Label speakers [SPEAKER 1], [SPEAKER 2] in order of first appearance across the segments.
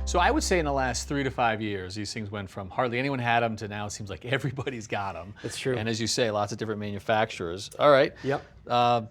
[SPEAKER 1] So I would say in the last 3 to 5 years, these things went from hardly anyone had them to now it seems like everybody's got them.
[SPEAKER 2] That's true.
[SPEAKER 1] And as you say, lots of different manufacturers. All right.
[SPEAKER 2] Yep.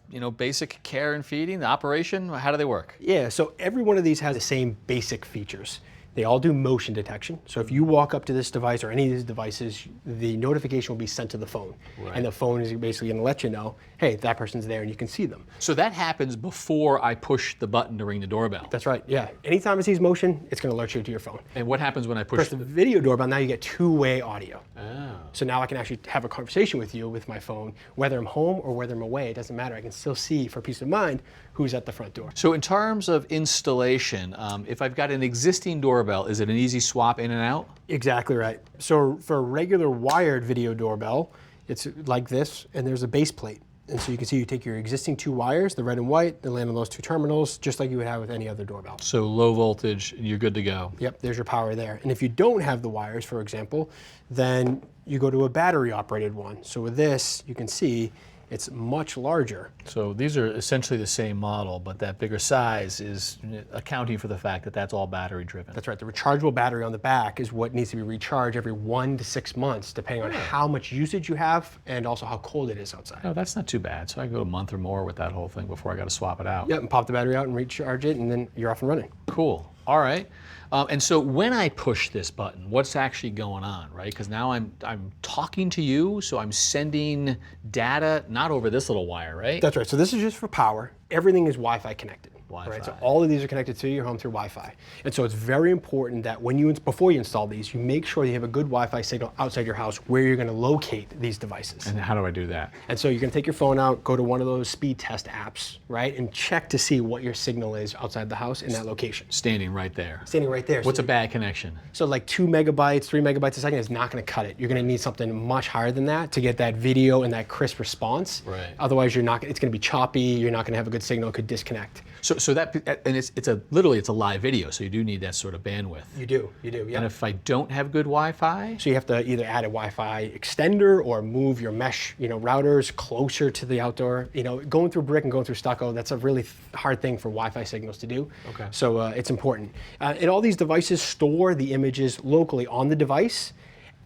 [SPEAKER 1] You know, basic care and feeding, the operation, how do they work?
[SPEAKER 2] Yeah, so every one of these has the same basic features. They all do motion detection. So if you walk up to this device or any of these devices, the notification will be sent to the phone.
[SPEAKER 1] Right.
[SPEAKER 2] And the phone is basically going to let you know, hey, that person's there and you can see them.
[SPEAKER 1] So that happens before I push the button to ring the doorbell.
[SPEAKER 2] That's right, yeah. Anytime it sees motion, it's going to alert you to your phone.
[SPEAKER 1] And what happens when I push
[SPEAKER 2] Press the video doorbell, now you get two-way audio.
[SPEAKER 1] Oh.
[SPEAKER 2] So now I can actually have a conversation with you with my phone, whether I'm home or whether I'm away, it doesn't matter. I can still see, for peace of mind, who's at the front door.
[SPEAKER 1] So in terms of installation, if I've got an existing doorbell, is it an easy swap in and out?
[SPEAKER 2] Exactly right. So for a regular wired video doorbell, it's like this, and there's a base plate. And so you can see you take your existing two wires, the red and white, they land on those two terminals, just like you would have with any other doorbell.
[SPEAKER 1] So low voltage, you're good to go.
[SPEAKER 2] Yep, there's your power there. And if you don't have the wires, for example, then you go to a battery operated one. So with this, you can see it's much larger.
[SPEAKER 1] So these are essentially the same model, but that bigger size is accounting for the fact that that's all battery driven.
[SPEAKER 2] That's right, the rechargeable battery on the back is what needs to be recharged every 1 to 6 months, depending on how much usage you have and also how cold it is outside.
[SPEAKER 1] Oh, that's not too bad. So I go a month or more with that whole thing before I got to swap it out.
[SPEAKER 2] Yep, and pop the battery out and recharge it, and then you're off and running.
[SPEAKER 1] Cool. All right. And so when I push this button, what's actually going on, right? Because now I'm talking to you, so I'm sending data, not over this little wire, right?
[SPEAKER 2] That's right. So this is just for power. Everything is Wi-Fi connected.
[SPEAKER 1] Wi-Fi.
[SPEAKER 2] Right? So all of these are connected to your home through Wi-Fi. And so it's very important that when you, before you install these, you make sure you have a good Wi-Fi signal outside your house where you're going to locate these devices.
[SPEAKER 1] And how do I do that?
[SPEAKER 2] And so you're going to take your phone out, go to one of those speed test apps, right, and check to see what your signal is outside the house in that location.
[SPEAKER 1] Standing right there.
[SPEAKER 2] Standing right there.
[SPEAKER 1] What's a bad connection?
[SPEAKER 2] So like 2 megabytes, 3 megabytes a second is not going to cut it. You're going to need something much higher than that to get that video and that crisp response.
[SPEAKER 1] Right.
[SPEAKER 2] Otherwise, you're not. It's going to be choppy. You're not going to have a good signal. It could disconnect.
[SPEAKER 1] So that, and it's literally a live video, so you do need that sort of bandwidth.
[SPEAKER 2] You do, yeah.
[SPEAKER 1] And if I don't have good Wi-Fi?
[SPEAKER 2] So you have to either add a Wi-Fi extender or move your mesh, routers closer to the outdoor. Going through brick and going through stucco, that's a really hard thing for Wi-Fi signals to do.
[SPEAKER 1] Okay.
[SPEAKER 2] So it's important. And all these devices store the images locally on the device,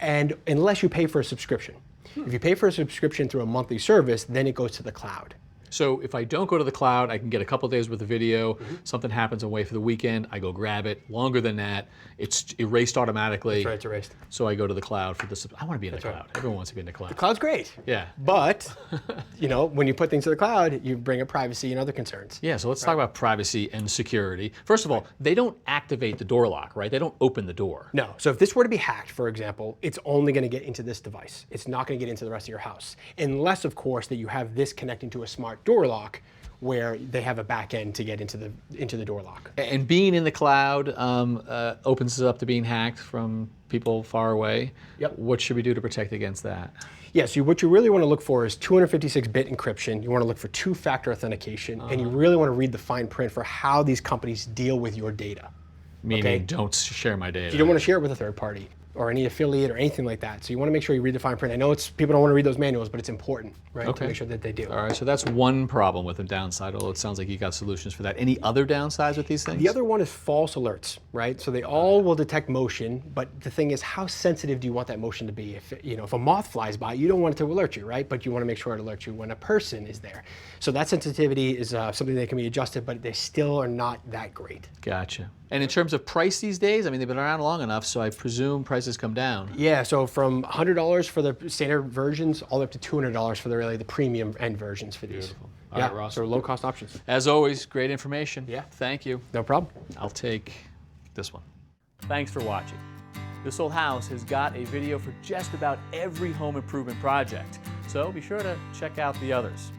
[SPEAKER 2] and unless you pay for a subscription. If you pay for a subscription through a monthly service, then it goes to the cloud.
[SPEAKER 1] So if I don't go to the cloud, I can get a couple days worth of video. Something happens away for the weekend, I go grab it. Longer than that, it's erased automatically.
[SPEAKER 2] That's right, it's erased.
[SPEAKER 1] So I go to the cloud for this. I want to be in the
[SPEAKER 2] That's
[SPEAKER 1] cloud.
[SPEAKER 2] right.
[SPEAKER 1] Everyone wants to be in the cloud.
[SPEAKER 2] The cloud's great.
[SPEAKER 1] Yeah.
[SPEAKER 2] But, when you put things to the cloud, you bring up privacy and other concerns.
[SPEAKER 1] Yeah, so let's talk about privacy and security. First of all, they don't activate the door lock, right? They don't open the door.
[SPEAKER 2] No, so if this were to be hacked, for example, it's only going to get into this device. It's not going to get into the rest of your house. Unless, of course, that you have this connecting to a smart door lock where they have a back end to get into the door lock.
[SPEAKER 1] And being in the cloud opens us up to being hacked from people far away.
[SPEAKER 2] Yep.
[SPEAKER 1] What should we do to protect against that?
[SPEAKER 2] Yeah, so what you really want to look for is 256-bit encryption. You want to look for two-factor authentication, and you really want to read the fine print for how these companies deal with your data.
[SPEAKER 1] Meaning don't share my data.
[SPEAKER 2] You don't want to share it with a third party or any affiliate or anything like that. So you want to make sure you read the fine print. I know people don't want to read those manuals, but it's important, right, to make sure that they do.
[SPEAKER 1] All right, so that's one problem with a downside, although it sounds like you got solutions for that. Any other downsides with these things?
[SPEAKER 2] The other one is false alerts, right? So they all will detect motion, but the thing is, how sensitive do you want that motion to be? If a moth flies by, you don't want it to alert you, right? But you want to make sure it alerts you when a person is there. So that sensitivity is something that can be adjusted, but they still are not that great.
[SPEAKER 1] Gotcha. And in terms of price these days, I mean, they've been around long enough, so I presume prices come down.
[SPEAKER 2] Yeah, so from $100 for the standard versions all the way up to $200 for the premium end versions for these.
[SPEAKER 1] Beautiful. All right, Ross.
[SPEAKER 2] So low cost options.
[SPEAKER 1] As always, great information.
[SPEAKER 2] Yeah.
[SPEAKER 1] Thank you.
[SPEAKER 2] No problem.
[SPEAKER 1] I'll take this one. Thanks for watching. This Old House has got a video for just about every home improvement project, so be sure to check out the others.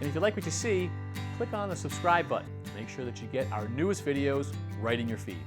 [SPEAKER 1] And if you like what you see, click on the subscribe button. Make sure that you get our newest videos right in your feed.